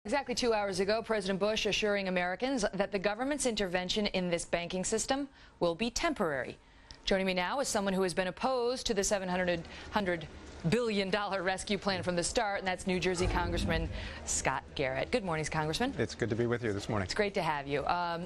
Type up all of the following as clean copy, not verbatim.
Exactly 2 hours ago, President Bush assuring Americans that the government's intervention in this banking system will be temporary. Joining me now is someone who has been opposed to the $700 billion rescue plan from the start, and that's New Jersey Congressman Scott Garrett. Good morning, Congressman. It's good to be with you this morning. It's great to have you.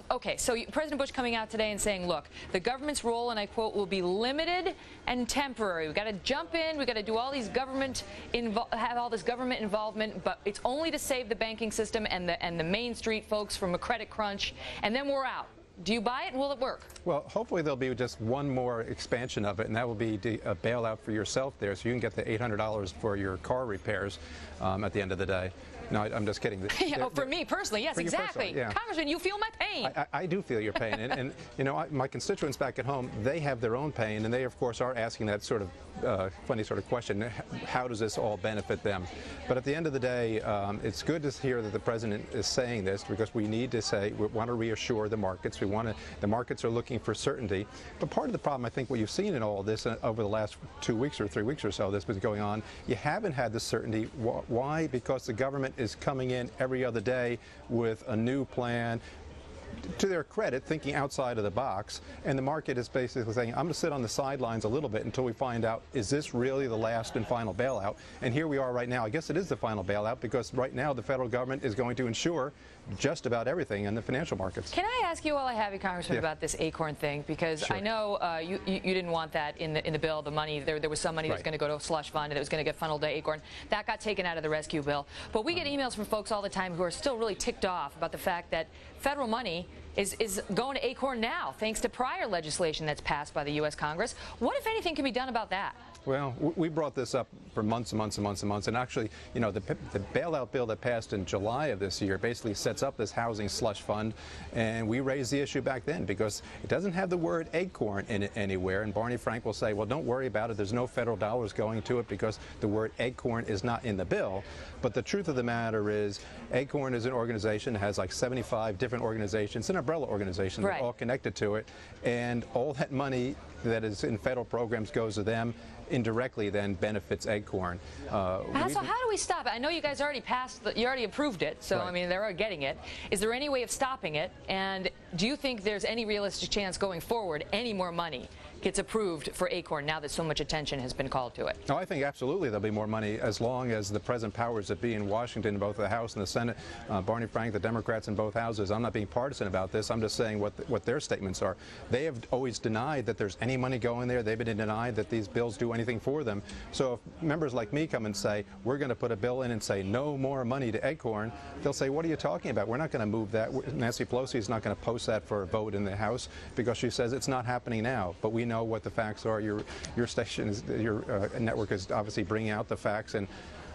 Okay, so President Bush coming out today and saying, look, the government's role, and I quote, will be limited and temporary. We've got to jump in. We've got to do all these have all this government involvement, but it's only to save the banking system and the Main Street folks from a credit crunch, and then we're out. Do you buy it, and will it work? Well, hopefully there'll be just one more expansion of it, and that will be a bailout for yourself there, so you can get the $800 for your car repairs at the end of the day. No, I'm just kidding. For me personally, yes, exactly. Personally, yeah. Congressman, you feel my pain. I do feel your pain, and you know, my constituents back at home, they have their own pain, and they of course are asking that sort of funny sort of question: how does this all benefit them? But at the end of the day, it's good to hear that the president is saying this, because we need to say we want to reassure the markets. The markets are looking for certainty. But part of the problem, I think, what you've seen in all of this over the last 2 weeks or 3 weeks or so that's been going on, you haven't had the certainty. Why? Because the government is coming in every other day with a new plan, to their credit, thinking outside of the box, and the market is basically saying, I'm going to sit on the sidelines a little bit until we find out, is this really the last and final bailout? And here we are right now. I guess it is the final bailout, because right now the federal government is going to insure just about everything in the financial markets. Can I ask you while I have you, Congressman, about this ACORN thing? Because sure. I know you didn't want that in the bill, the money. There was some money that was going to go to a slush fund and it was going to get funneled to ACORN. That got taken out of the rescue bill. But we get emails from folks all the time who are still really ticked off about the fact that federal money is going to ACORN now, thanks to prior legislation that's passed by the U.S. Congress. What, if anything, can be done about that? Well, we brought this up for months and months and months and months, and actually, you know, the bailout bill that passed in July of this year basically sets up this housing slush fund, and we raised the issue back then because it doesn't have the word ACORN in it anywhere, and Barney Frank will say, well, don't worry about it, there's no federal dollars going to it because the word ACORN is not in the bill. But the truth of the matter is, ACORN is an organization that has like 75 different organizations, an umbrella organization, right. They're all connected to it, and all that money that is in federal programs goes to them, indirectly then benefits ACORN. So how do we stop it? I know you guys already you already approved it, so right. I mean, they're already getting it. Is there any way of stopping it? And do you think there's any realistic chance going forward any more money gets approved for ACORN now that so much attention has been called to it? No, I think absolutely there'll be more money as long as the present powers that be in Washington, both the House and the Senate, Barney Frank, the Democrats in both houses. I'm not being partisan about this. I'm just saying what their statements are. They have always denied that there's any money going there. They've been denied that these bills do anything for them. So if members like me come and say, we're going to put a bill in and say no more money to ACORN, they'll say, what are you talking about? We're not going to move that. Nancy Pelosi is not going to post that for a vote in the House because she says it's not happening now. But we know what the facts are. Your station is, your network is obviously bringing out the facts, and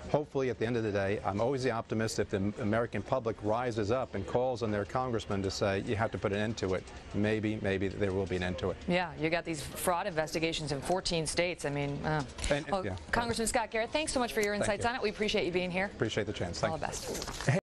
hopefully at the end of the day, I'm always the optimist. If the American public rises up and calls on their congressman to say you have to put an end to it, maybe there will be an end to it. Yeah, you got these fraud investigations in 14 states. I mean, yeah. Congressman Scott Garrett, thanks so much for your insights on it. We appreciate you being here. Appreciate the chance. All the best.